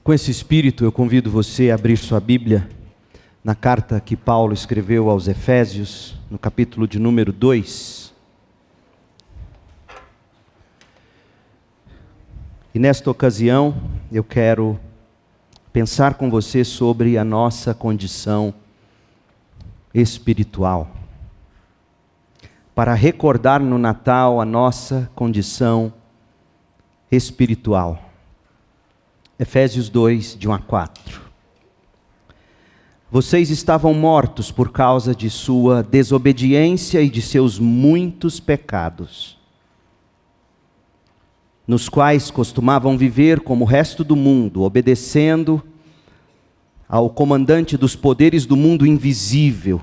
Com esse espírito, eu convido você a abrir sua Bíblia na carta que Paulo escreveu aos Efésios, no capítulo de número 2. E nesta ocasião, eu quero pensar com você sobre a nossa condição espiritual. Para recordar no Natal a nossa condição espiritual. Efésios 2, de 1 a 4. Vocês estavam mortos por causa de sua desobediência e de seus muitos pecados, nos quais costumavam viver como o resto do mundo, obedecendo ao comandante dos poderes do mundo invisível.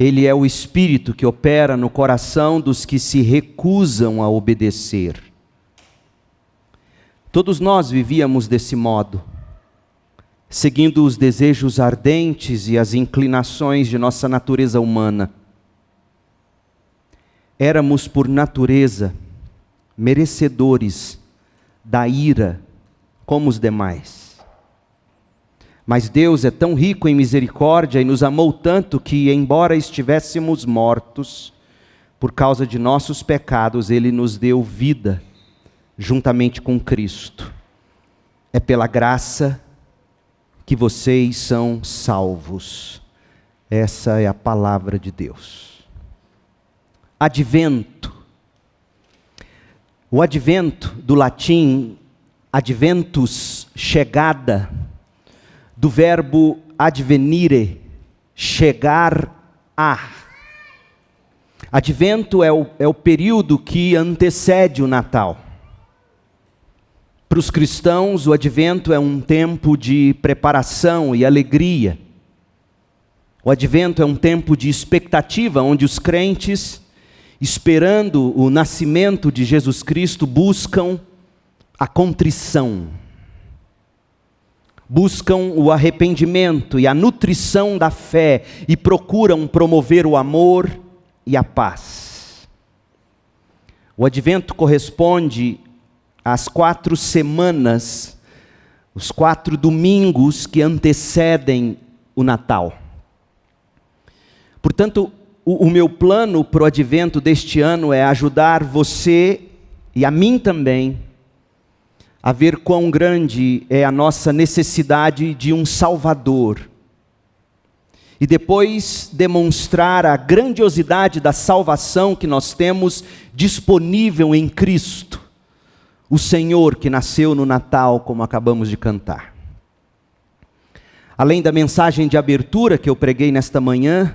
Ele é o Espírito que opera no coração dos que se recusam a obedecer. Todos nós vivíamos desse modo, seguindo os desejos ardentes e as inclinações de nossa natureza humana. Éramos, por natureza, merecedores da ira, como os demais. Mas Deus é tão rico em misericórdia e nos amou tanto que, embora estivéssemos mortos, por causa de nossos pecados, Ele nos deu vida, juntamente com Cristo. É pela graça que vocês são salvos. Essa é a palavra de Deus. Advento. O advento, do latim adventus, chegada, do verbo advenire, chegar a. Advento é o período que antecede o Natal. Para os cristãos, o advento é um tempo de preparação e alegria. O advento é um tempo de expectativa, onde os crentes, esperando o nascimento de Jesus Cristo, buscam a contrição, buscam o arrependimento e a nutrição da fé e procuram promover o amor e a paz. O advento corresponde às 4 semanas, os 4 domingos que antecedem o Natal. Portanto, o meu plano para o advento deste ano é ajudar você e a mim também a ver quão grande é a nossa necessidade de um Salvador. E depois demonstrar a grandiosidade da salvação que nós temos disponível em Cristo, o Senhor que nasceu no Natal, como acabamos de cantar. Além da mensagem de abertura que eu preguei nesta manhã,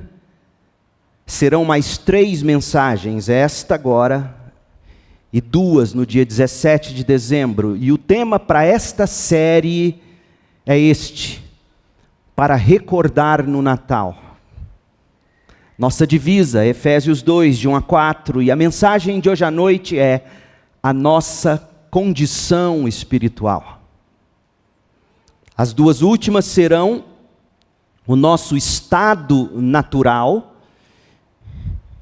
serão mais 3 mensagens, esta agora e 2 no dia 17 de dezembro. E o tema para esta série é este: para recordar no Natal. Nossa divisa, Efésios 2, de 1 a 4, e a mensagem de hoje à noite é a nossa condição espiritual. As 2 últimas serão o nosso estado natural,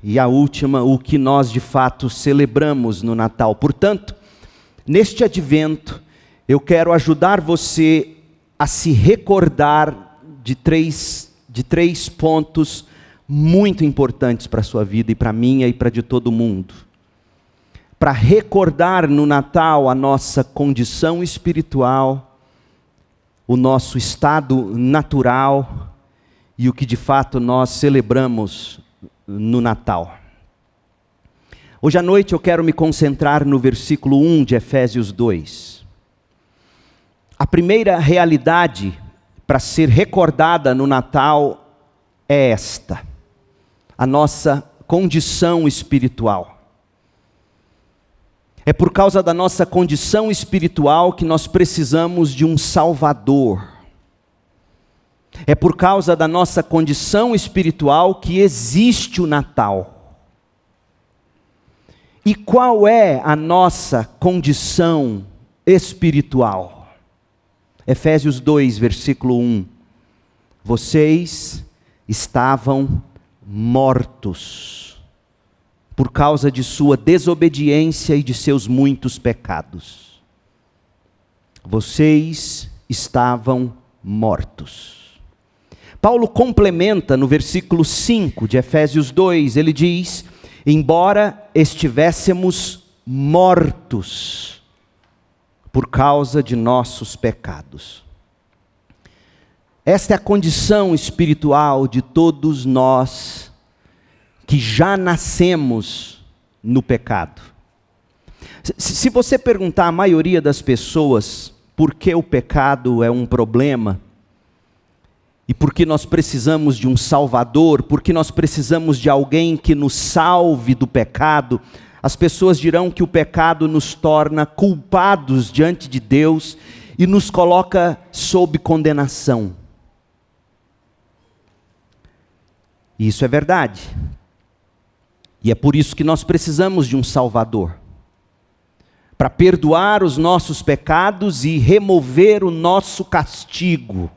e a última, o que nós de fato celebramos no Natal. Portanto, neste advento, eu quero ajudar você a se recordar de três pontos muito importantes para a sua vida e para a minha e para de todo mundo. Para recordar no Natal a nossa condição espiritual, o nosso estado natural e o que de fato nós celebramos no Natal. Hoje à noite eu quero me concentrar no versículo 1 de Efésios 2. A primeira realidade para ser recordada no Natal é esta: a nossa condição espiritual. É por causa da nossa condição espiritual que nós precisamos de um Salvador. É por causa da nossa condição espiritual que existe o Natal. E qual é a nossa condição espiritual? Efésios 2, versículo 1. Vocês estavam mortos por causa de sua desobediência e de seus muitos pecados. vocês estavam mortos. Paulo complementa no versículo 5 de Efésios 2, ele diz: embora estivéssemos mortos por causa de nossos pecados. Esta é a condição espiritual de todos nós que já nascemos no pecado. Se você perguntar à maioria das pessoas por que o pecado é um problema, e por que nós precisamos de um Salvador, por que nós precisamos de alguém que nos salve do pecado, as pessoas dirão que o pecado nos torna culpados diante de Deus e nos coloca sob condenação. E isso é verdade. E é por isso que nós precisamos de um Salvador, para perdoar os nossos pecados e remover o nosso castigo.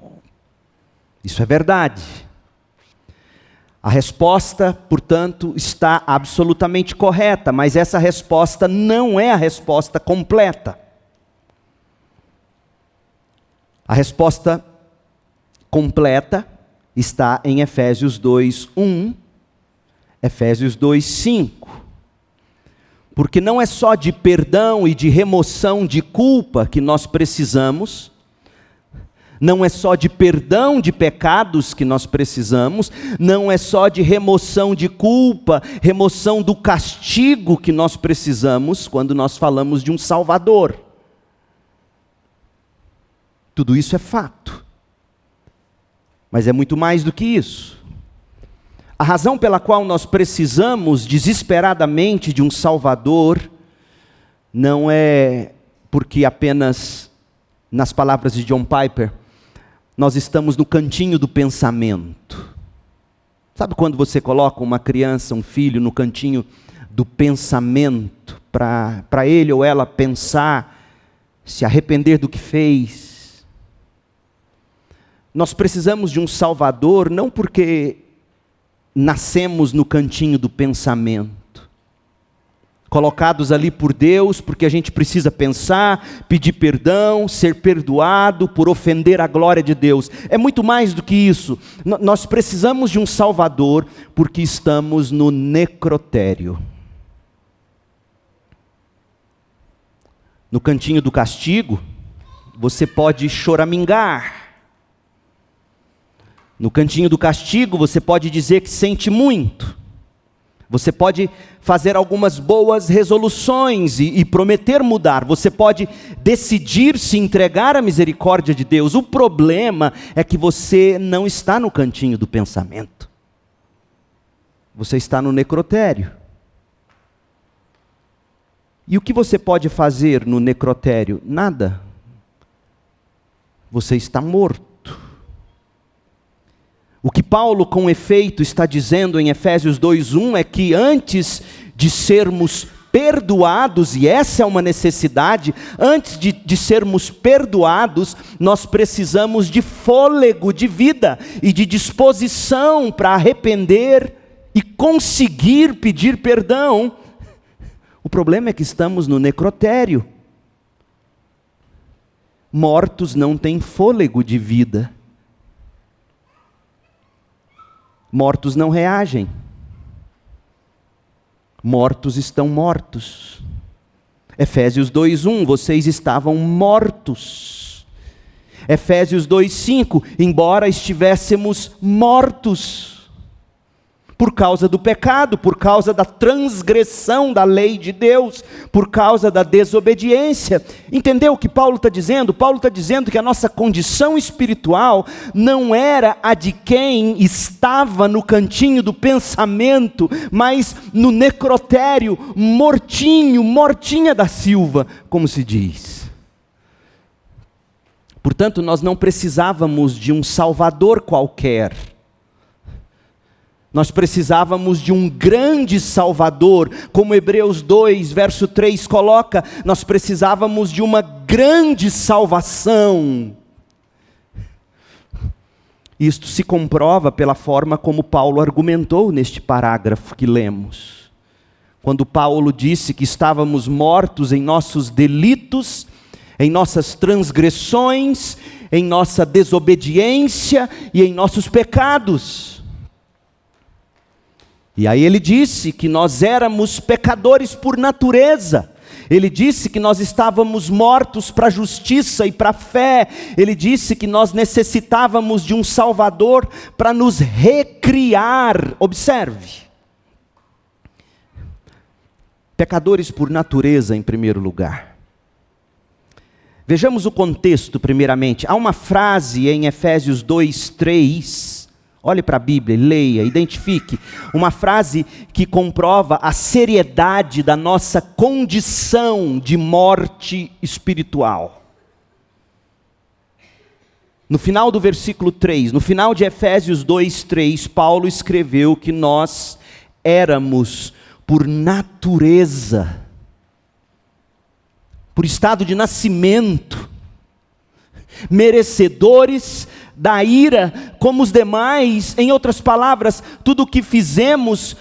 Isso é verdade. A resposta, portanto, está absolutamente correta, mas essa resposta não é a resposta completa. A resposta completa está em Efésios 2:1, Efésios 2:5. Porque não é só de perdão e de remoção de culpa que nós precisamos, não é só de perdão de pecados que nós precisamos, não é só de remoção de culpa, remoção do castigo que nós precisamos quando nós falamos de um Salvador. Tudo isso é fato. Mas é muito mais do que isso. A razão pela qual nós precisamos desesperadamente de um Salvador não é porque apenas, nas palavras de John Piper, nós estamos no cantinho do pensamento. Sabe quando você coloca uma criança, um filho, no cantinho do pensamento, para ele ou ela pensar, se arrepender do que fez? Nós precisamos de um Salvador, não porque nascemos no cantinho do pensamento, colocados ali por Deus, porque a gente precisa pensar, pedir perdão, ser perdoado por ofender a glória de Deus. É muito mais do que isso. Nós precisamos de um Salvador, porque estamos no necrotério. No cantinho do castigo, você pode choramingar. No cantinho do castigo, você pode dizer que sente muito. Você pode fazer algumas boas resoluções e prometer mudar. Você pode decidir se entregar à misericórdia de Deus. O problema é que você não está no cantinho do pensamento. Você está no necrotério. E o que você pode fazer no necrotério? Nada. Você está morto. O que Paulo, com efeito, está dizendo em Efésios 2:1 é que antes de sermos perdoados, e essa é uma necessidade, antes de sermos perdoados, nós precisamos de fôlego de vida e de disposição para arrepender e conseguir pedir perdão. O problema é que estamos no necrotério. Mortos não têm fôlego de vida. Mortos não reagem. Mortos estão mortos. Efésios 2:1, vocês estavam mortos. Efésios 2:5, embora estivéssemos mortos por causa do pecado, por causa da transgressão da lei de Deus, por causa da desobediência. Entendeu o que Paulo está dizendo? Paulo está dizendo que a nossa condição espiritual não era a de quem estava no cantinho do pensamento, mas no necrotério, mortinho, mortinha da Silva, como se diz. Portanto, nós não precisávamos de um Salvador qualquer. Nós precisávamos de um grande Salvador, como Hebreus 2, verso 3 coloca, nós precisávamos de uma grande salvação. Isto se comprova pela forma como Paulo argumentou neste parágrafo que lemos. Quando Paulo disse que estávamos mortos em nossos delitos em nossas transgressões, em nossa desobediência e em nossos pecados. E aí ele disse que nós éramos pecadores por natureza. Ele disse que nós estávamos mortos para a justiça e para a fé. Ele disse que nós necessitávamos de um Salvador para nos recriar. Observe. Pecadores por natureza, em primeiro lugar. Vejamos o contexto, primeiramente. Há uma frase em Efésios 2:3. Olhe para a Bíblia, leia, identifique. Uma frase que comprova a seriedade da nossa condição de morte espiritual. No final do versículo 3, no final de Efésios 2:3, Paulo escreveu que nós éramos por natureza, por estado de nascimento, merecedores da ira como os demais. Em outras palavras, tudo o que fizemos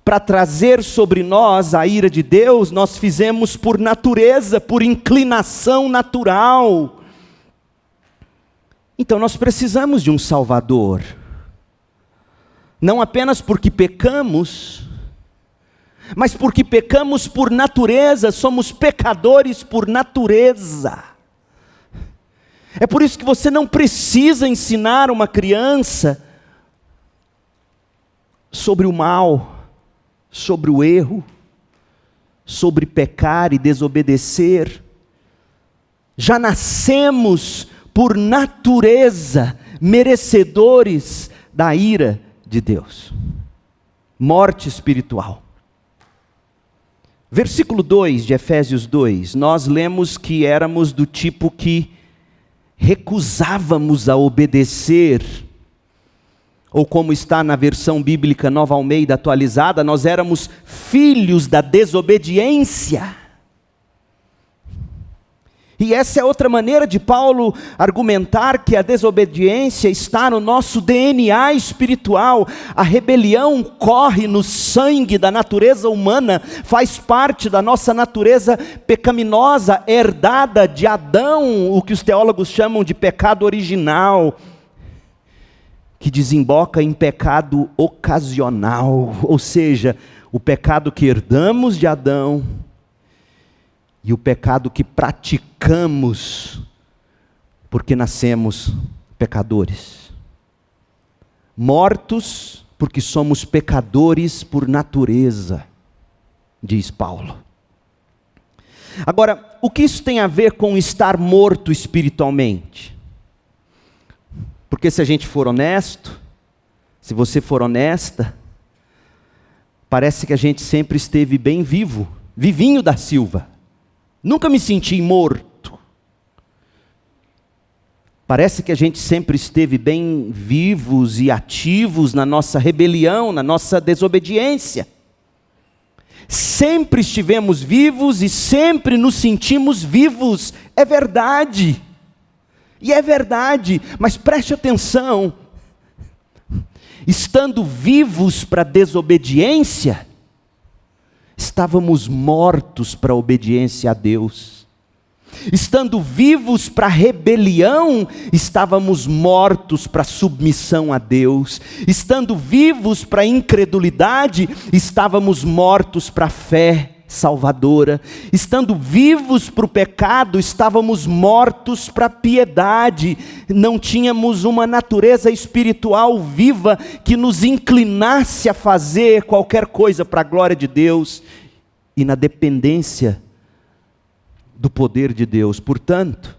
para trazer sobre nós a ira de Deus, nós fizemos por natureza, por inclinação natural. Então nós precisamos de um Salvador, não apenas porque pecamos, mas porque pecamos por natureza, somos pecadores por natureza. É por isso que você não precisa ensinar uma criança sobre o mal, sobre o erro, sobre pecar e desobedecer. Já nascemos por natureza merecedores da ira de Deus. Morte espiritual. Versículo 2 de Efésios 2, nós lemos que éramos do tipo que recusávamos a obedecer, ou como está na versão bíblica Nova Almeida atualizada, nós éramos filhos da desobediência. E essa é outra maneira de Paulo argumentar que a desobediência está no nosso DNA espiritual. A rebelião corre no sangue da natureza humana, faz parte da nossa natureza pecaminosa, herdada de Adão, o que os teólogos chamam de pecado original, que desemboca em pecado ocasional, ou seja, o pecado que herdamos de Adão, e o pecado que praticamos, porque nascemos pecadores. Mortos, porque somos pecadores por natureza, diz Paulo. Agora, o que isso tem a ver com estar morto espiritualmente? Porque se a gente for honesto, se você for honesta, parece que a gente sempre esteve bem vivo, vivinho da Silva. Nunca me senti morto. Parece que a gente sempre esteve bem vivos e ativos na nossa rebelião, na nossa desobediência. Sempre estivemos vivos e sempre nos sentimos vivos. É verdade. E é verdade, mas preste atenção. Estando vivos para a desobediência, estávamos mortos para a obediência a Deus. Estando vivos para a rebelião, estávamos mortos para a submissão a Deus. Estando vivos para a incredulidade, estávamos mortos para a fé salvadora. Estando vivos para o pecado, estávamos mortos para a piedade. Não tínhamos uma natureza espiritual viva que nos inclinasse a fazer qualquer coisa para a glória de Deus e na dependência do poder de Deus. Portanto,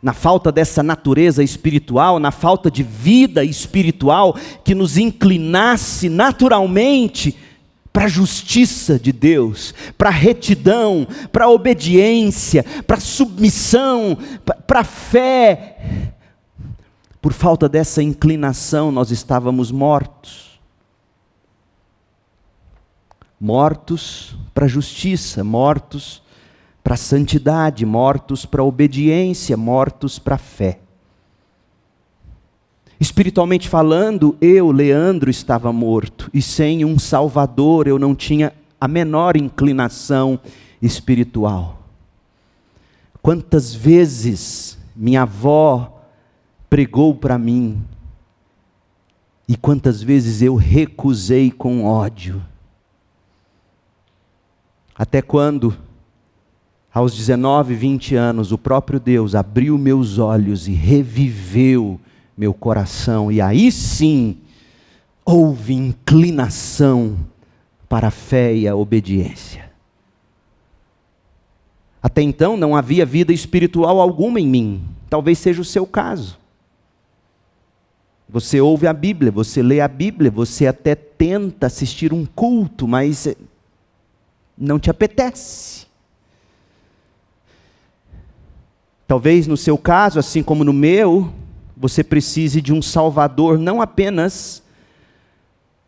na falta dessa natureza espiritual, na falta de vida espiritual que nos inclinasse naturalmente para a justiça de Deus, para a retidão, para a obediência, para a submissão, para a fé. Por falta dessa inclinação, nós estávamos mortos. Mortos para a justiça, mortos para a santidade, mortos para a obediência, mortos para a fé. Espiritualmente falando, eu, Leandro, estava morto, e sem um Salvador eu não tinha a menor inclinação espiritual. Quantas vezes minha avó pregou para mim, e quantas vezes eu recusei com ódio. Até quando, aos 19, 20 anos, o próprio Deus abriu meus olhos e reviveu meu coração, e aí sim, houve inclinação para a fé e a obediência. Até então não havia vida espiritual alguma em mim, talvez seja o seu caso. Você ouve a Bíblia, você lê a Bíblia, você até tenta assistir um culto, mas não te apetece. Talvez no seu caso, assim como no meu, você precise de um Salvador, não apenas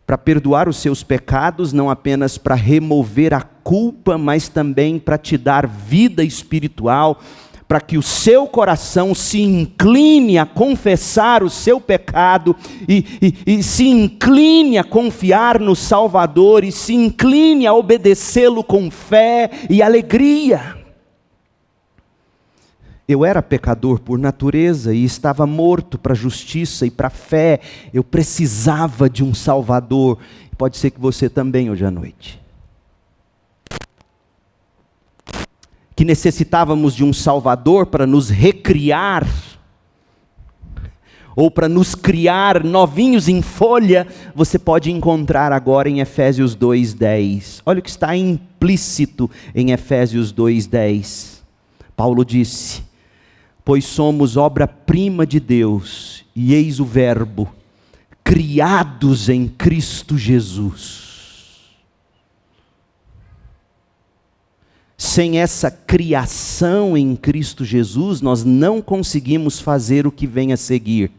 para perdoar os seus pecados, não apenas para remover a culpa, mas também para te dar vida espiritual, para que o seu coração se incline a confessar o seu pecado, e se incline a confiar no Salvador, e se incline a obedecê-lo com fé e alegria. Eu era pecador por natureza e estava morto para a justiça e para a fé. Eu precisava de um Salvador. Pode ser que você também hoje à noite. Que necessitávamos de um Salvador para nos recriar, ou para nos criar novinhos em folha. Você pode encontrar agora em Efésios 2:10. Olha o que está implícito em Efésios 2:10. Paulo disse: pois somos obra-prima de Deus, e eis o Verbo, criados em Cristo Jesus. Sem essa criação em Cristo Jesus, nós não conseguimos fazer o que vem a seguir.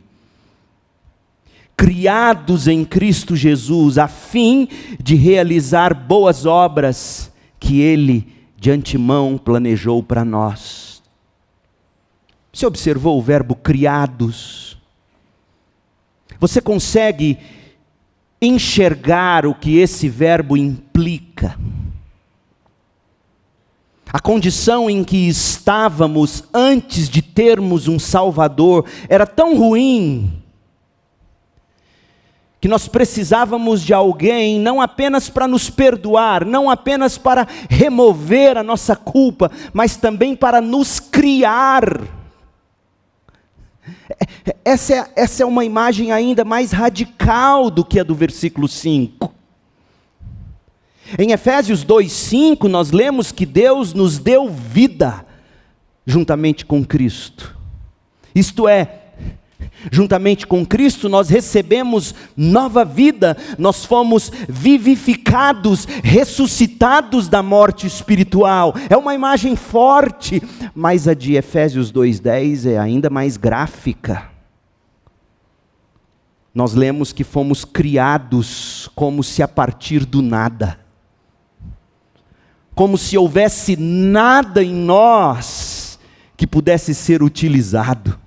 Criados em Cristo Jesus, a fim de realizar boas obras que Ele de antemão planejou para nós. Você observou o verbo criados? Você consegue enxergar o que esse verbo implica? A condição em que estávamos antes de termos um Salvador era tão ruim, que nós precisávamos de alguém, não apenas para nos perdoar, não apenas para remover a nossa culpa, mas também para nos criar. Essa é uma imagem ainda mais radical do que a do versículo 5. Em Efésios 2:5 nós lemos que Deus nos deu vida juntamente com Cristo. Isto é, juntamente com Cristo nós recebemos nova vida, nós fomos vivificados, ressuscitados da morte espiritual. É uma imagem forte, mas a de Efésios 2:10 é ainda mais gráfica. Nós lemos que fomos criados como se a partir do nada, como se houvesse nada em nós que pudesse ser utilizado.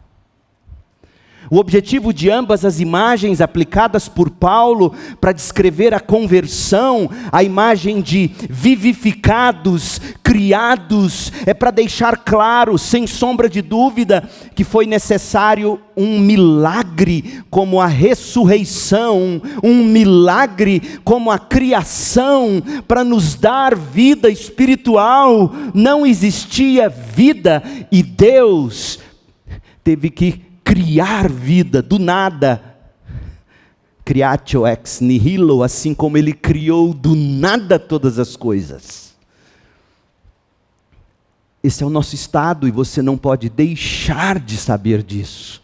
O objetivo de ambas as imagens aplicadas por Paulo para descrever a conversão, a imagem de vivificados, criados, é para deixar claro, sem sombra de dúvida, que foi necessário um milagre como a ressurreição, um milagre como a criação, para nos dar vida espiritual. Não existia vida e Deus teve que criar vida do nada. Creatio ex nihilo, assim como Ele criou do nada todas as coisas. Esse é o nosso estado e você não pode deixar de saber disso.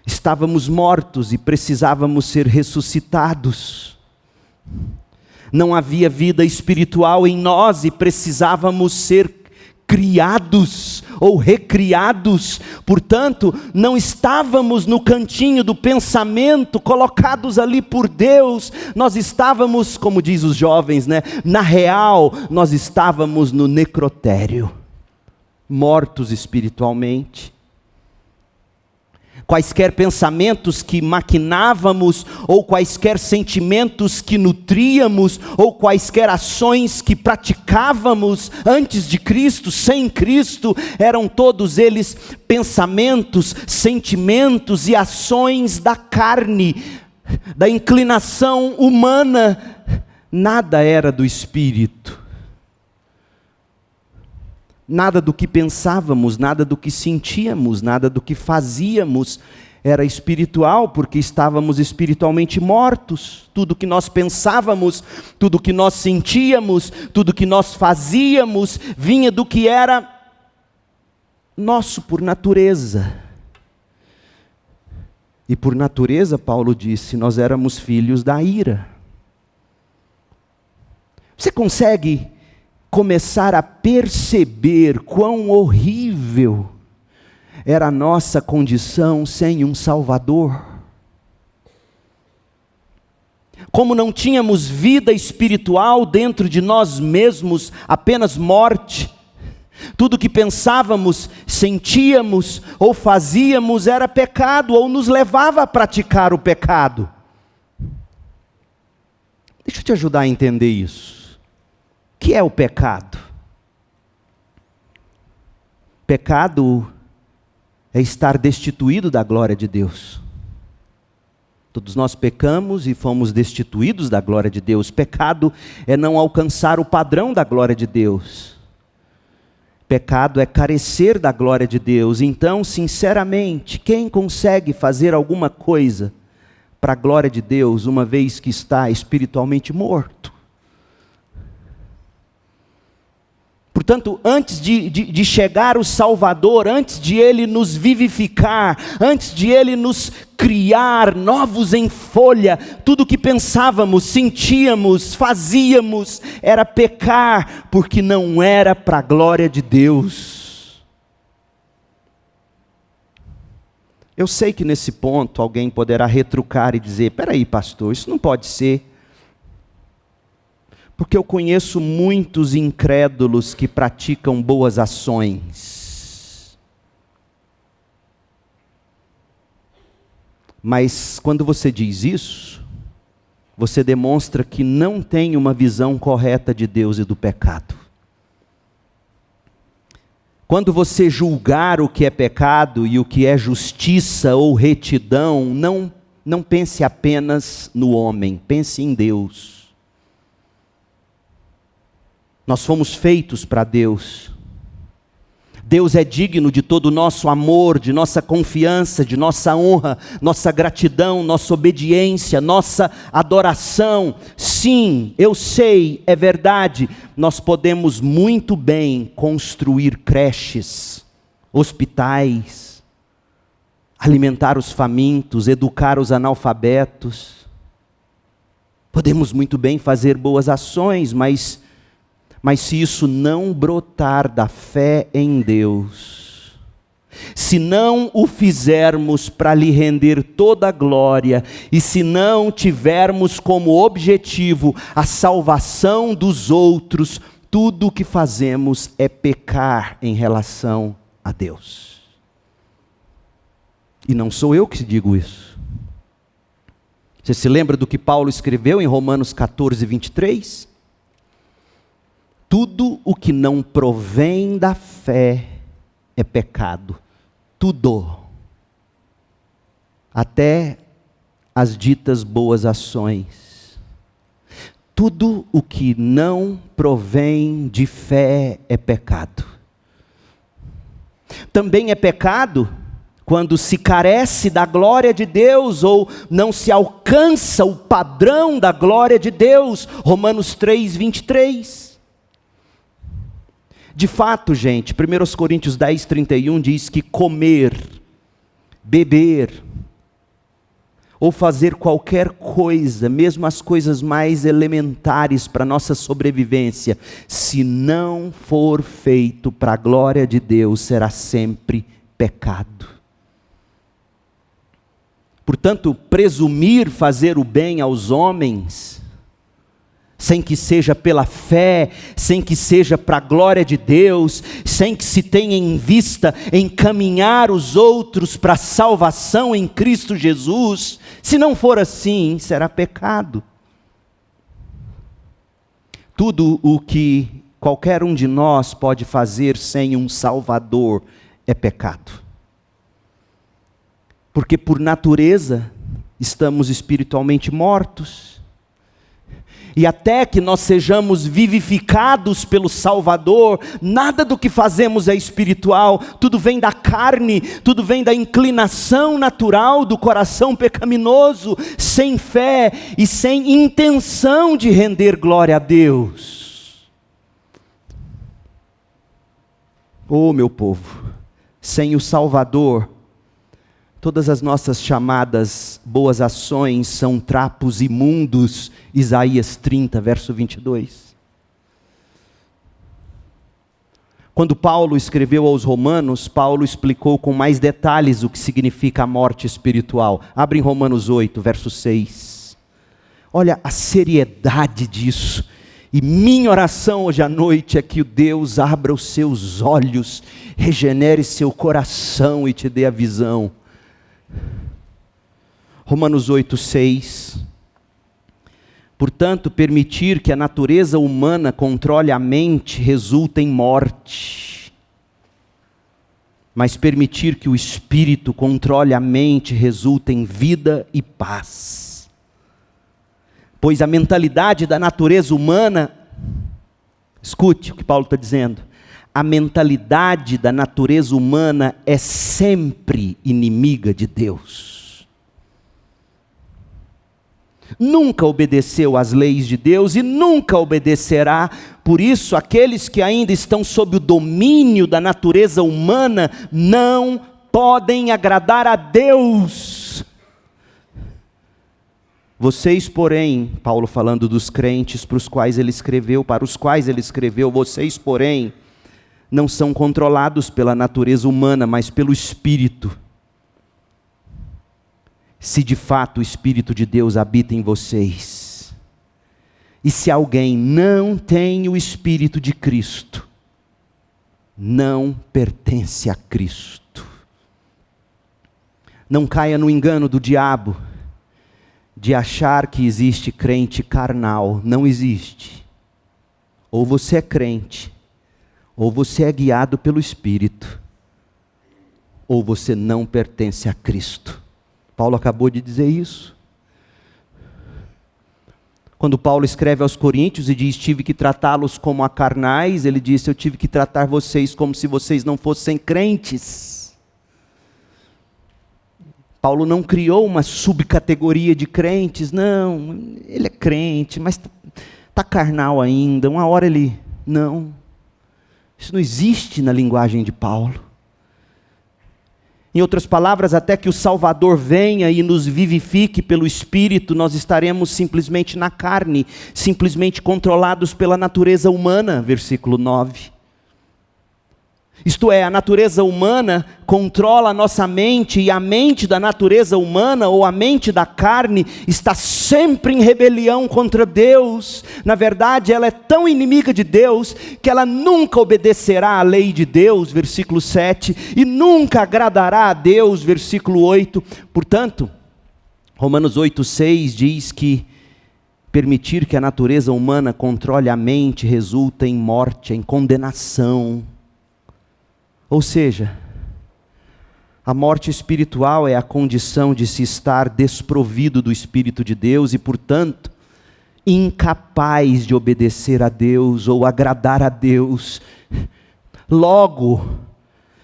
Estávamos mortos e precisávamos ser ressuscitados. Não havia vida espiritual em nós e precisávamos ser criados ou recriados. Portanto, não estávamos no cantinho do pensamento, colocados ali por Deus. Nós estávamos, como diz os jovens, na real, nós estávamos no necrotério, mortos espiritualmente. quaisquer pensamentos que maquinávamos, ou quaisquer sentimentos que nutríamos, ou quaisquer ações que praticávamos antes de Cristo, sem Cristo, eram todos eles pensamentos, sentimentos e ações da carne, da inclinação humana. Nada era do Espírito. Nada do que pensávamos, nada do que sentíamos, nada do que fazíamos era espiritual, porque estávamos espiritualmente mortos. Tudo que nós pensávamos, tudo que nós sentíamos, tudo que nós fazíamos, vinha do que era nosso por natureza. E por natureza, Paulo disse, nós éramos filhos da ira. Você consegue começar a perceber quão horrível era a nossa condição sem um Salvador? Como não tínhamos vida espiritual dentro de nós mesmos, apenas morte. Tudo que pensávamos, sentíamos ou fazíamos era pecado, ou nos levava a praticar o pecado. Deixa eu te ajudar a entender isso. O que é o pecado? Pecado é estar destituído da glória de Deus. Todos nós pecamos e fomos destituídos da glória de Deus. Pecado é não alcançar o padrão da glória de Deus. Pecado é carecer da glória de Deus. Então, sinceramente, quem consegue fazer alguma coisa para a glória de Deus, uma vez que está espiritualmente morto? Portanto, antes de chegar o Salvador, antes de Ele nos vivificar, antes de Ele nos criar novos em folha, tudo o que pensávamos, sentíamos, fazíamos, era pecar, porque não era para a glória de Deus. Eu sei que nesse ponto alguém poderá retrucar e dizer, espera aí pastor, isso não pode ser. Porque eu conheço muitos incrédulos que praticam boas ações. Mas quando você diz isso, você demonstra que não tem uma visão correta de Deus e do pecado. Quando você julgar o que é pecado e o que é justiça ou retidão, não pense apenas no homem, pense em Deus. Nós fomos feitos para Deus. Deus é digno de todo o nosso amor, de nossa confiança, de nossa honra, nossa gratidão, nossa obediência, nossa adoração. Sim, eu sei, é verdade, nós podemos muito bem construir creches, hospitais, alimentar os famintos, educar os analfabetos. Podemos muito bem fazer boas ações, mas se isso não brotar da fé em Deus, se não o fizermos para lhe render toda a glória, e se não tivermos como objetivo a salvação dos outros, tudo o que fazemos é pecar em relação a Deus. E não sou eu que digo isso. Você se lembra do que Paulo escreveu em Romanos 14, 23? Tudo o que não provém da fé é pecado. Tudo. Até as ditas boas ações. Tudo o que não provém de fé é pecado. Também é pecado quando se carece da glória de Deus ou não se alcança o padrão da glória de Deus. Romanos 3, 23. De fato, gente, 1 Coríntios 10, 31 diz que comer, beber, ou fazer qualquer coisa, mesmo as coisas mais elementares para a nossa sobrevivência, se não for feito para a glória de Deus, será sempre pecado. Portanto, presumir fazer o bem aos homens sem que seja pela fé, sem que seja para a glória de Deus, sem que se tenha em vista encaminhar os outros para a salvação em Cristo Jesus, se não for assim, será pecado. Tudo o que qualquer um de nós pode fazer sem um Salvador é pecado. Porque por natureza estamos espiritualmente mortos. E até que nós sejamos vivificados pelo Salvador, nada do que fazemos é espiritual, tudo vem da carne, tudo vem da inclinação natural do coração pecaminoso, sem fé e sem intenção de render glória a Deus. Oh, meu povo, sem o Salvador, todas as nossas chamadas boas ações são trapos imundos. Isaías 30, verso 22. Quando Paulo escreveu aos Romanos, Paulo explicou com mais detalhes o que significa a morte espiritual. Abre em Romanos 8, verso 6. Olha a seriedade disso. E minha oração hoje à noite é que Deus abra os seus olhos, regenere seu coração e te dê a visão. Romanos 8, 6. Portanto, permitir que a natureza humana controle a mente resulta em morte. Mas permitir que o espírito controle a mente resulta em vida e paz. Pois a mentalidade da natureza humana, escute o que Paulo está dizendo, a mentalidade da natureza humana é sempre inimiga de Deus. Nunca obedeceu às leis de Deus e nunca obedecerá. Por isso, aqueles que ainda estão sob o domínio da natureza humana não podem agradar a Deus. Vocês, porém, Paulo falando dos crentes para os quais ele escreveu, vocês, porém, não são controlados pela natureza humana, mas pelo Espírito. Se de fato o Espírito de Deus habita em vocês. E se alguém não tem o Espírito de Cristo, não pertence a Cristo. Não caia no engano do diabo, de achar que existe crente carnal. Não existe. Ou você é crente, ou você é guiado pelo Espírito, ou você não pertence a Cristo. Paulo acabou de dizer isso. Quando Paulo escreve aos Coríntios e diz, tive que tratá-los como a carnais, ele disse, eu tive que tratar vocês como se vocês não fossem crentes. Paulo não criou uma subcategoria de crentes, não, ele é crente, mas está carnal ainda, uma hora ele, não. Isso não existe na linguagem de Paulo. Em outras palavras, até que o Salvador venha e nos vivifique pelo Espírito, nós estaremos simplesmente na carne, simplesmente controlados pela natureza humana, versículo 9. Isto é, a natureza humana controla a nossa mente, e a mente da natureza humana, ou a mente da carne, está sempre em rebelião contra Deus. Na verdade, ela é tão inimiga de Deus, que ela nunca obedecerá à lei de Deus, versículo 7, e nunca agradará a Deus, versículo 8. Portanto, Romanos 8, 6 diz que permitir que a natureza humana controle a mente resulta em morte, em condenação. Ou seja, a morte espiritual é a condição de se estar desprovido do Espírito de Deus e, portanto, incapaz de obedecer a Deus ou agradar a Deus. Logo,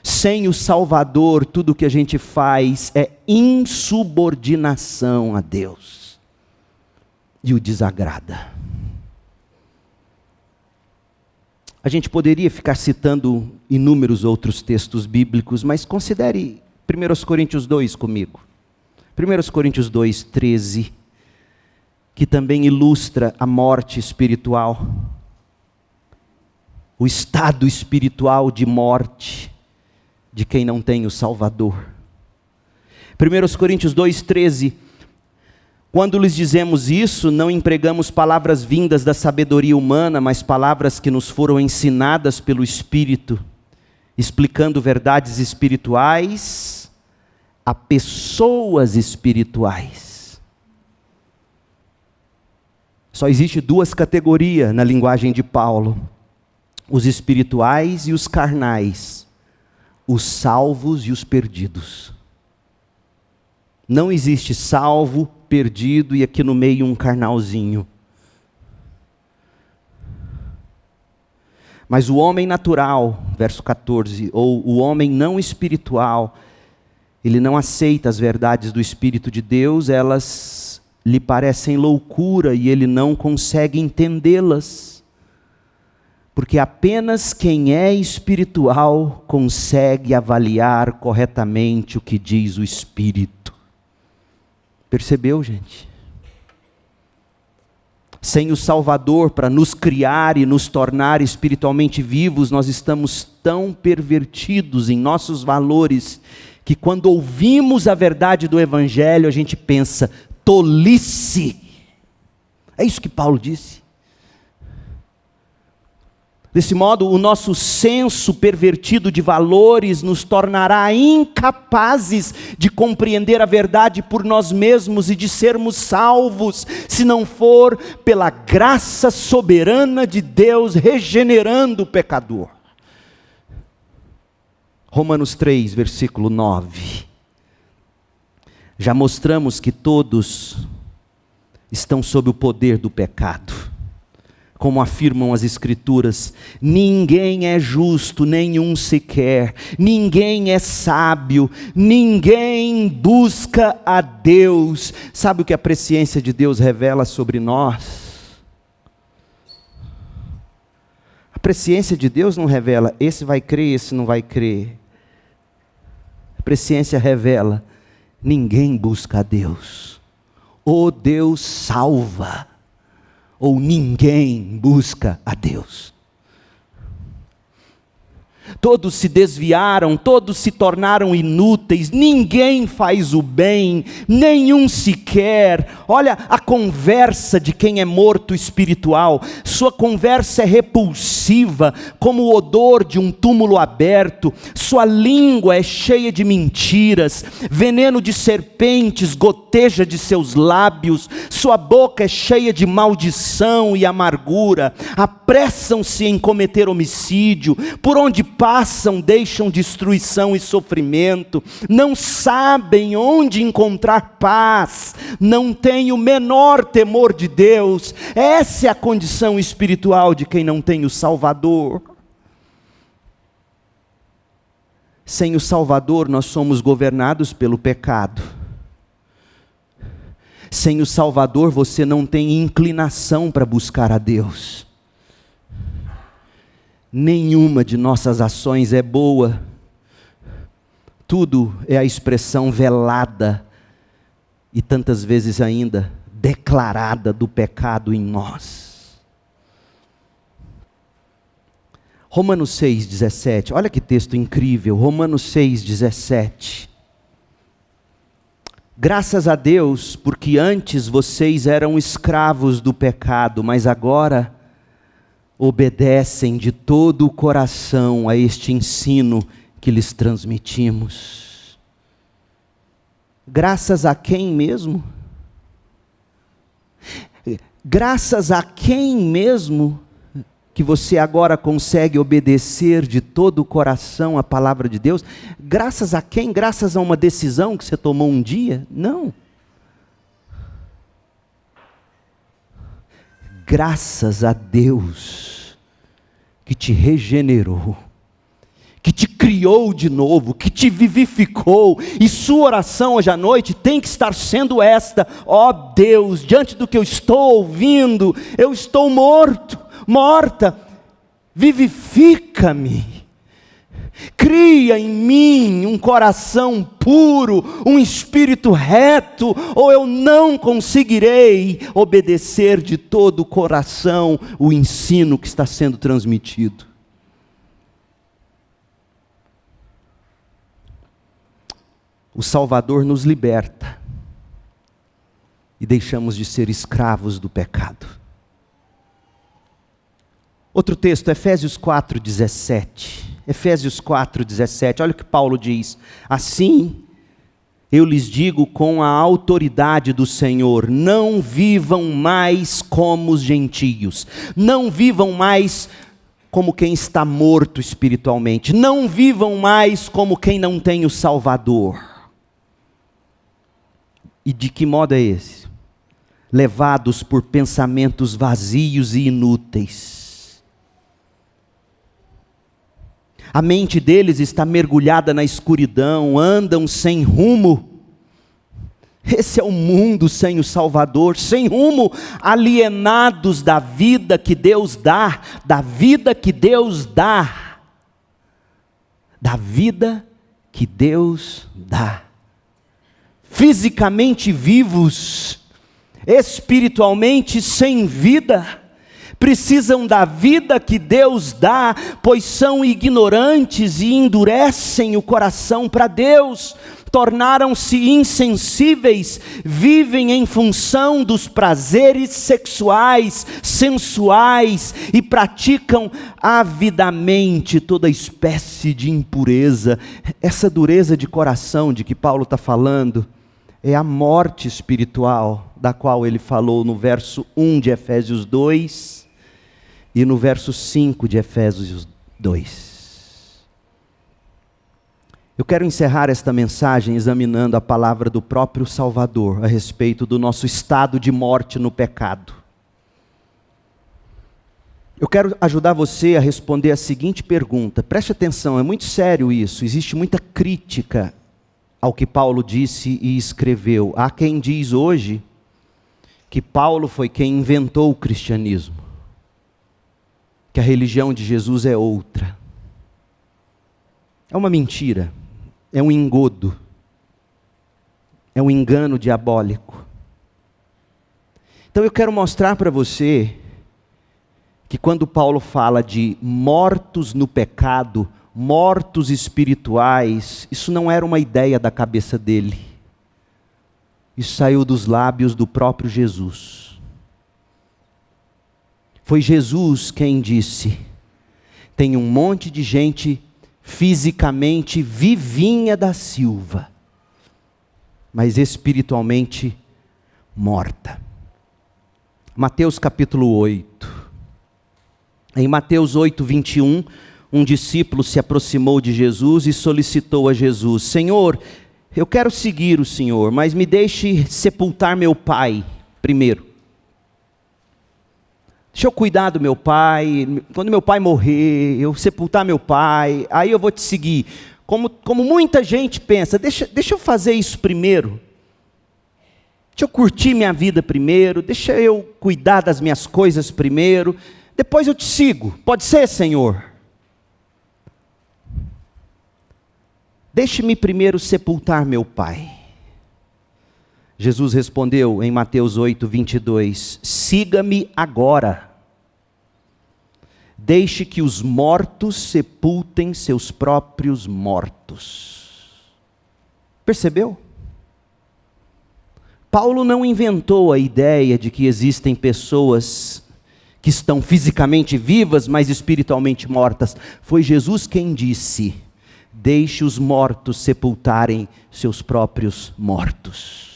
sem o Salvador, tudo que a gente faz é insubordinação a Deus e o desagrada. A gente poderia ficar citando inúmeros outros textos bíblicos, mas considere 1 Coríntios 2 comigo. 1 Coríntios 2, 13, que também ilustra a morte espiritual, o estado espiritual de morte de quem não tem o Salvador. 1 Coríntios 2, 13, Quando lhes dizemos isso, não empregamos palavras vindas da sabedoria humana, mas palavras que nos foram ensinadas pelo Espírito, explicando verdades espirituais a pessoas espirituais. Só existe duas categorias na linguagem de Paulo: os espirituais e os carnais, os salvos e os perdidos. Não existe salvo, perdido e aqui no meio um carnalzinho. Mas o homem natural, verso 14, ou o homem não espiritual, ele não aceita as verdades do Espírito de Deus, elas lhe parecem loucura e ele não consegue entendê-las. Porque apenas quem é espiritual consegue avaliar corretamente o que diz o Espírito. Percebeu, gente? Sem o Salvador para nos criar e nos tornar espiritualmente vivos, nós estamos tão pervertidos em nossos valores, que quando ouvimos a verdade do Evangelho, a gente pensa, tolice. É isso que Paulo disse. Desse modo, o nosso senso pervertido de valores nos tornará incapazes de compreender a verdade por nós mesmos e de sermos salvos, se não for pela graça soberana de Deus regenerando o pecador. Romanos 3, versículo 9. Já mostramos que todos estão sob o poder do pecado. Como afirmam as Escrituras, ninguém é justo, nenhum sequer, ninguém é sábio, ninguém busca a Deus. Sabe o que a presciência de Deus revela sobre nós? A presciência de Deus não revela, esse vai crer, esse não vai crer. A presciência revela, ninguém busca a Deus. O Deus salva. Ou ninguém busca a Deus. Todos se desviaram, todos se tornaram inúteis, ninguém faz o bem, nenhum sequer. Olha a conversa de quem é morto espiritual, sua conversa é repulsiva, como o odor de um túmulo aberto, sua língua é cheia de mentiras, veneno de serpentes goteja de seus lábios, sua boca é cheia de maldição e amargura, apressam-se em cometer homicídio, por onde passam deixam destruição e sofrimento, não sabem onde encontrar paz, não têm o menor temor de Deus. Essa é a condição espiritual de quem não tem o Salvador. Sem o Salvador nós somos governados pelo pecado. Sem o Salvador você não tem inclinação para buscar a Deus. Nenhuma de nossas ações é boa. Tudo é a expressão velada e tantas vezes ainda declarada do pecado em nós. Romanos 6,17, olha que texto incrível, Romanos 6,17. Graças a Deus, porque antes vocês eram escravos do pecado, mas agora obedecem de todo o coração a este ensino que lhes transmitimos. Graças a quem mesmo? Graças a quem mesmo que você agora consegue obedecer de todo o coração a palavra de Deus? Graças a quem? Graças a uma decisão que você tomou um dia? Não. Graças a Deus que te regenerou, que te criou de novo, que te vivificou, e sua oração hoje à noite tem que estar sendo esta: ó Deus, diante do que eu estou ouvindo, eu estou morto, morta, vivifica-me, cria em mim um coração puro, um espírito reto, ou eu não conseguirei obedecer de todo o coração o ensino que está sendo transmitido. O Salvador nos liberta. e deixamos de ser escravos do pecado. Outro texto, Efésios 4:17. Efésios 4:17, olha o que Paulo diz: assim eu lhes digo com a autoridade do Senhor, não vivam mais como os gentios, não vivam mais como quem está morto espiritualmente, não vivam mais como quem não tem o Salvador. E de que modo é esse? Levados por pensamentos vazios e inúteis. A mente deles está mergulhada na escuridão, andam sem rumo. Esse é o mundo sem o Salvador, sem rumo, alienados da vida que Deus dá, da vida que Deus dá. Da vida que Deus dá. Fisicamente vivos, espiritualmente sem vida. Precisam da vida que Deus dá, pois são ignorantes e endurecem o coração para Deus, tornaram-se insensíveis, vivem em função dos prazeres sexuais, sensuais e praticam avidamente toda espécie de impureza. Essa dureza de coração de que Paulo está falando é a morte espiritual, da qual ele falou no verso 1 de Efésios 2, e no verso 5 de Efésios 2. Eu quero encerrar esta mensagem examinando a palavra do próprio Salvador a respeito do nosso estado de morte no pecado. Eu quero ajudar você a responder a seguinte pergunta. Preste atenção, é muito sério isso. Existe muita crítica ao que Paulo disse e escreveu. Há quem diz hoje que Paulo foi quem inventou o cristianismo, que a religião de Jesus é outra. É uma mentira, é um engodo, é um engano diabólico. Então eu quero mostrar para você que quando Paulo fala de mortos no pecado, mortos espirituais, isso não era uma ideia da cabeça dele. Isso saiu dos lábios do próprio Jesus. Foi Jesus quem disse: tem um monte de gente fisicamente vivinha da Silva, mas espiritualmente morta. Mateus capítulo 8. Em Mateus 8:21, um discípulo se aproximou de Jesus e solicitou a Jesus: Senhor, eu quero seguir o Senhor, mas me deixe sepultar meu pai primeiro. Deixa eu cuidar do meu pai, quando meu pai morrer, eu sepultar meu pai, aí eu vou te seguir. Como muita gente pensa, deixa eu fazer isso primeiro. Deixa eu curtir minha vida primeiro, deixa eu cuidar das minhas coisas primeiro, depois eu te sigo. Pode ser, Senhor? Deixe-me primeiro sepultar meu pai. Jesus respondeu em Mateus 8:22, siga-me agora. Deixe que os mortos sepultem seus próprios mortos. Percebeu? Paulo não inventou a ideia de que existem pessoas que estão fisicamente vivas, mas espiritualmente mortas. Foi Jesus quem disse: deixe os mortos sepultarem seus próprios mortos.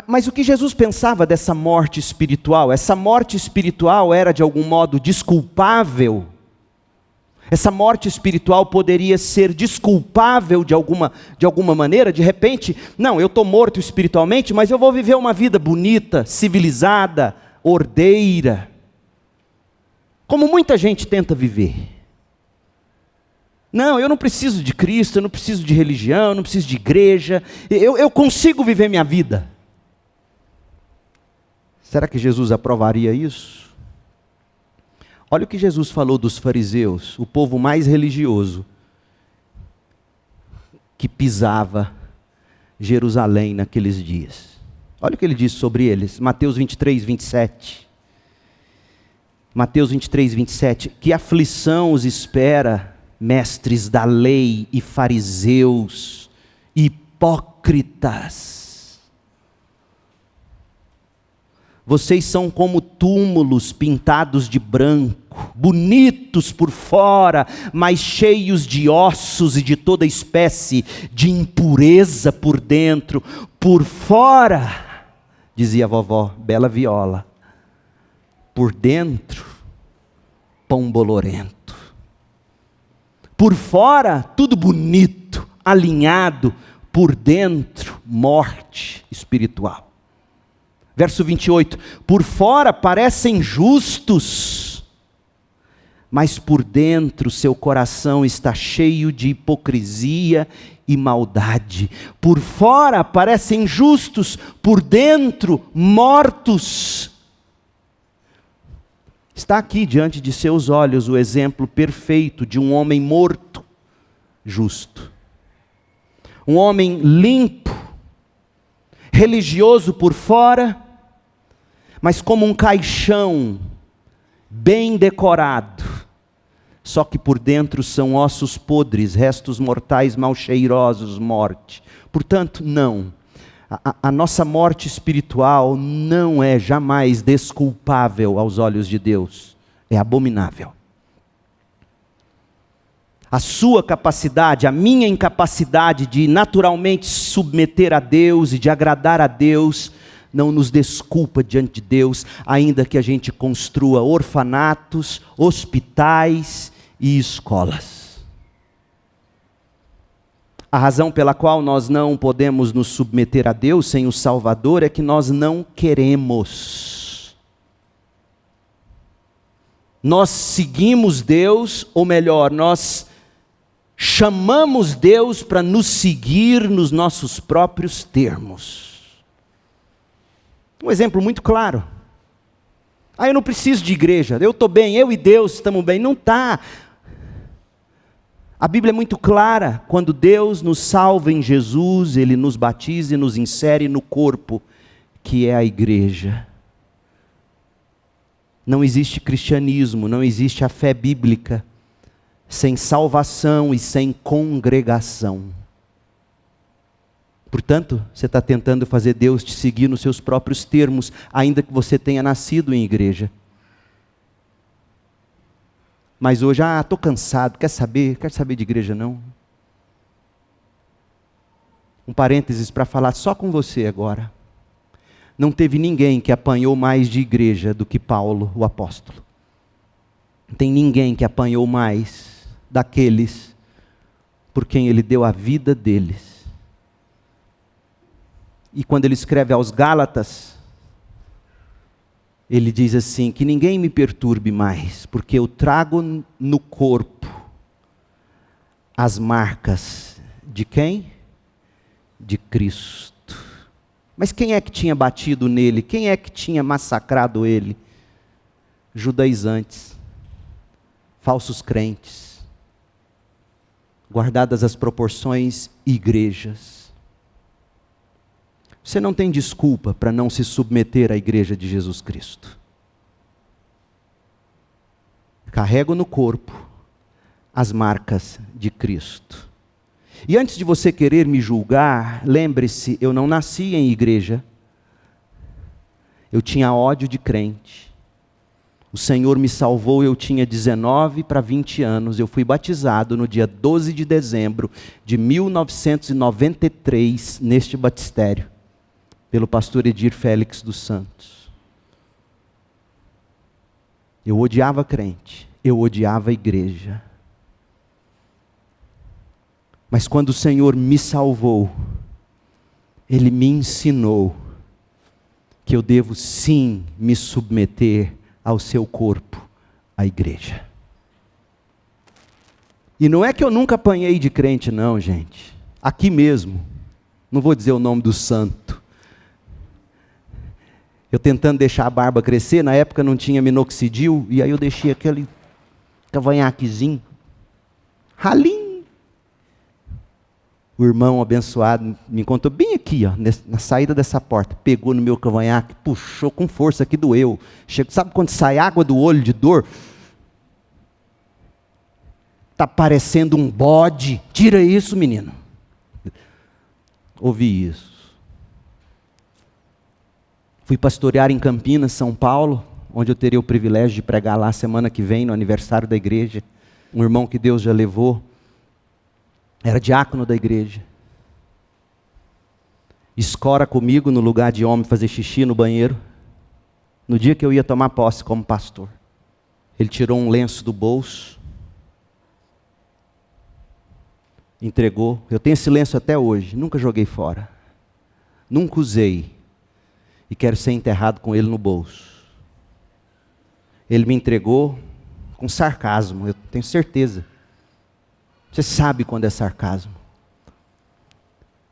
Mas o que Jesus pensava dessa morte espiritual? Essa morte espiritual era de algum modo desculpável? Essa morte espiritual poderia ser desculpável de alguma maneira? De repente, não, eu estou morto espiritualmente, mas eu vou viver uma vida bonita, civilizada, ordeira. Como muita gente tenta viver. Não, eu não preciso de Cristo, eu não preciso de religião, eu não preciso de igreja, eu consigo viver minha vida. Será que Jesus aprovaria isso? Olha o que Jesus falou dos fariseus, o povo mais religioso, que pisava Jerusalém naqueles dias. Olha o que ele disse sobre eles, Mateus 23:27. Mateus 23:27. Que aflição os espera, mestres da lei e fariseus, hipócritas. Vocês são como túmulos pintados de branco, bonitos por fora, mas cheios de ossos e de toda espécie de impureza por dentro. Por fora, dizia a vovó, Bela Viola, por dentro, pão bolorento. Por fora, tudo bonito, alinhado, por dentro, morte espiritual. Verso 28, por fora parecem justos, mas por dentro seu coração está cheio de hipocrisia e maldade. Por fora parecem justos, por dentro mortos. Está aqui diante de seus olhos o exemplo perfeito de um homem morto, justo. Um homem limpo, religioso por fora, mas como um caixão bem decorado, só que por dentro são ossos podres, restos mortais mal cheirosos, morte. Portanto, não. A nossa morte espiritual não é jamais desculpável aos olhos de Deus. É abominável. A sua capacidade, a minha incapacidade de naturalmente submeter a Deus e de agradar a Deus, não nos desculpa diante de Deus, ainda que a gente construa orfanatos, hospitais e escolas. A razão pela qual nós não podemos nos submeter a Deus sem o Salvador é que nós não queremos. Nós seguimos Deus, ou melhor, nós chamamos Deus para nos seguir nos nossos próprios termos. Um exemplo muito claro. Eu não preciso de igreja, eu estou bem, eu e Deus estamos bem. Não está. A Bíblia é muito clara, quando Deus nos salva em Jesus, Ele nos batiza e nos insere no corpo, que é a igreja. Não existe cristianismo, não existe a fé bíblica, sem salvação e sem congregação. Portanto, você está tentando fazer Deus te seguir nos seus próprios termos, ainda que você tenha nascido em igreja. Mas hoje, estou cansado, quero saber de igreja não. Um parênteses para falar só com você agora. Não teve ninguém que apanhou mais de igreja do que Paulo, o apóstolo. Não tem ninguém que apanhou mais daqueles por quem ele deu a vida deles. E quando ele escreve aos Gálatas, ele diz assim, que ninguém me perturbe mais, porque eu trago no corpo as marcas de quem? De Cristo. Mas quem é que tinha batido nele? Quem é que tinha massacrado ele? Judaizantes, falsos crentes, guardadas as proporções, igrejas. Você não tem desculpa para não se submeter à igreja de Jesus Cristo. Carrego no corpo as marcas de Cristo. E antes de você querer me julgar, lembre-se, eu não nasci em igreja. Eu tinha ódio de crente. O Senhor me salvou, eu tinha 19 para 20 anos. Eu fui batizado no dia 12 de dezembro de 1993, neste batistério, pelo pastor Edir Félix dos Santos. Eu odiava crente, eu odiava a igreja. Mas quando o Senhor me salvou, Ele me ensinou que eu devo sim me submeter ao seu corpo, a igreja. E não é que eu nunca apanhei de crente não, gente. Aqui mesmo, não vou dizer o nome do santo. Eu tentando deixar a barba crescer, na época não tinha minoxidil, e aí eu deixei aquele cavanhaquezinho, ralinho. O irmão abençoado me encontrou bem aqui, ó, na saída dessa porta. Pegou no meu cavanhaque, puxou com força que doeu. Sabe quando sai água do olho de dor? Está parecendo um bode. Tira isso, menino. ouvi isso. Fui pastorear em Campinas, São Paulo, onde eu terei o privilégio de pregar lá semana que vem, no aniversário da igreja. Um irmão que Deus já levou, era diácono da igreja. Escora comigo no lugar de homem fazer xixi no banheiro. No dia que eu ia tomar posse como pastor. Ele tirou um lenço do bolso, entregou. Eu tenho esse lenço até hoje, nunca joguei fora. Nunca usei. E quero ser enterrado com ele no bolso. Ele me entregou com sarcasmo, eu tenho certeza. Você sabe quando é sarcasmo.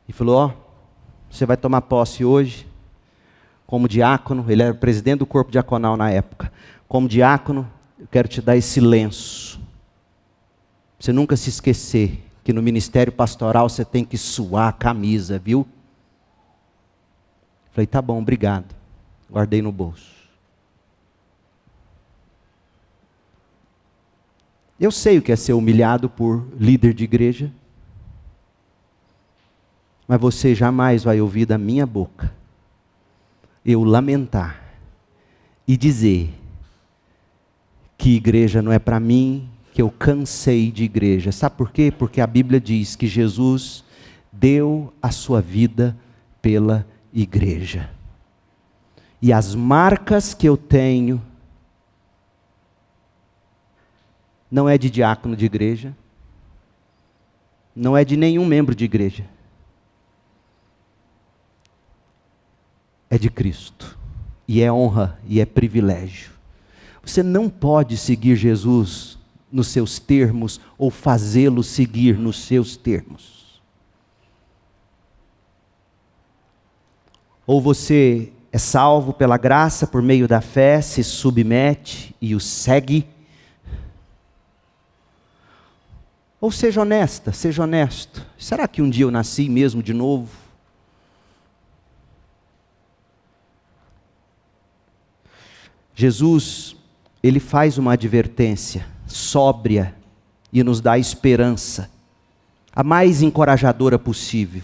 E falou, ó, você vai tomar posse hoje, como diácono, ele era presidente do corpo diaconal na época. Como diácono, eu quero te dar esse lenço. Você nunca se esquecer que no ministério pastoral você tem que suar a camisa, viu? Falei, tá bom, obrigado. Guardei no bolso. Eu sei o que é ser humilhado por líder de igreja. Mas você jamais vai ouvir da minha boca eu lamentar e dizer que igreja não é para mim, que eu cansei de igreja. Sabe por quê? Porque a Bíblia diz que Jesus deu a sua vida pela igreja. E as marcas que eu tenho não é de diácono de igreja, não é de nenhum membro de igreja. É de Cristo. E é honra e é privilégio. Você não pode seguir Jesus nos seus termos ou fazê-lo seguir nos seus termos. Ou você é salvo pela graça por meio da fé, se submete e o segue. Ou seja honesta, seja honesto. Será que um dia eu nasci mesmo de novo? Jesus, ele faz uma advertência sóbria e nos dá esperança, a mais encorajadora possível.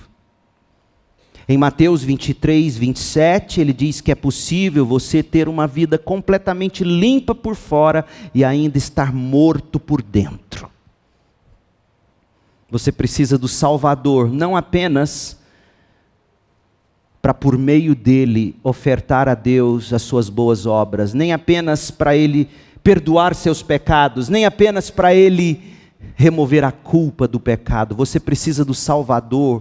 Em Mateus 23, 27, ele diz que é possível você ter uma vida completamente limpa por fora e ainda estar morto por dentro. Você precisa do Salvador, não apenas para por meio dele ofertar a Deus as suas boas obras, nem apenas para ele perdoar seus pecados, nem apenas para ele remover a culpa do pecado. Você precisa do Salvador,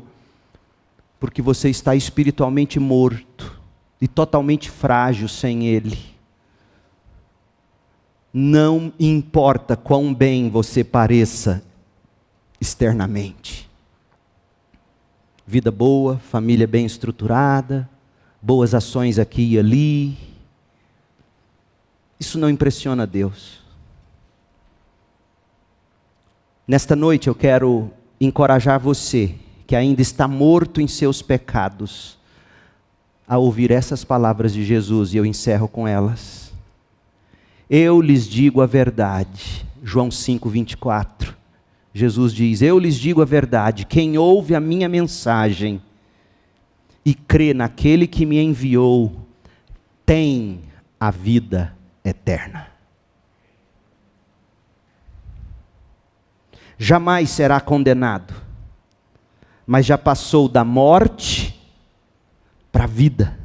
porque você está espiritualmente morto e totalmente frágil sem ele. Não importa quão bem você pareça externamente. Vida boa, família bem estruturada, boas ações aqui e ali. Isso não impressiona Deus. Nesta noite eu quero encorajar você, que ainda está morto em seus pecados, a ouvir essas palavras de Jesus, e eu encerro com elas. Eu lhes digo a verdade. João 5, 24. Jesus diz, eu lhes digo a verdade, quem ouve a minha mensagem e crê naquele que me enviou, tem a vida eterna. Jamais será condenado, mas já passou da morte para a vida.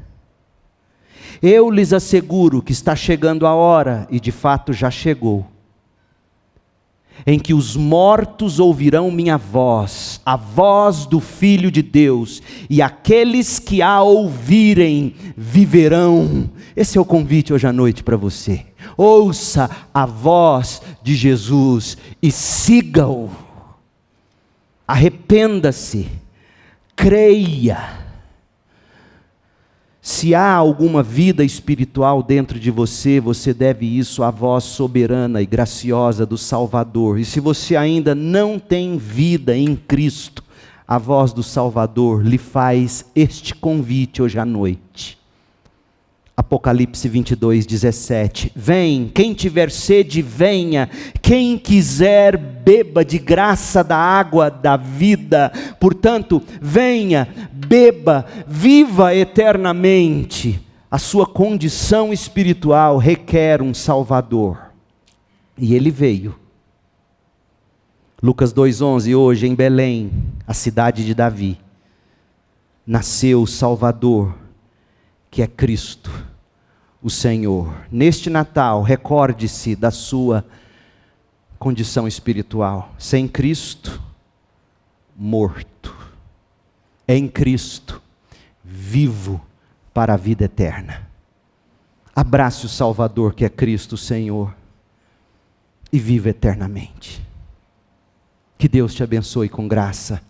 Eu lhes asseguro que está chegando a hora, e de fato já chegou, em que os mortos ouvirão minha voz, a voz do Filho de Deus, e aqueles que a ouvirem viverão. Esse é o convite hoje à noite para você. Ouça a voz de Jesus e siga-o. Arrependa-se, creia. Se há alguma vida espiritual dentro de você, você deve isso à voz soberana e graciosa do Salvador. E se você ainda não tem vida em Cristo, a voz do Salvador lhe faz este convite hoje à noite. Apocalipse 22, 17. Vem, quem tiver sede, venha. Quem quiser, beba de graça da água da vida. Portanto, venha, beba, viva eternamente. A sua condição espiritual requer um Salvador. E ele veio. Lucas 2,11, hoje em Belém, a cidade de Davi, nasceu o Salvador, que é Cristo, o Senhor. Neste Natal, recorde-se da sua condição espiritual. Sem Cristo, morto. Em Cristo, vivo para a vida eterna. Abrace o Salvador, que é Cristo, o Senhor, e viva eternamente. Que Deus te abençoe com graça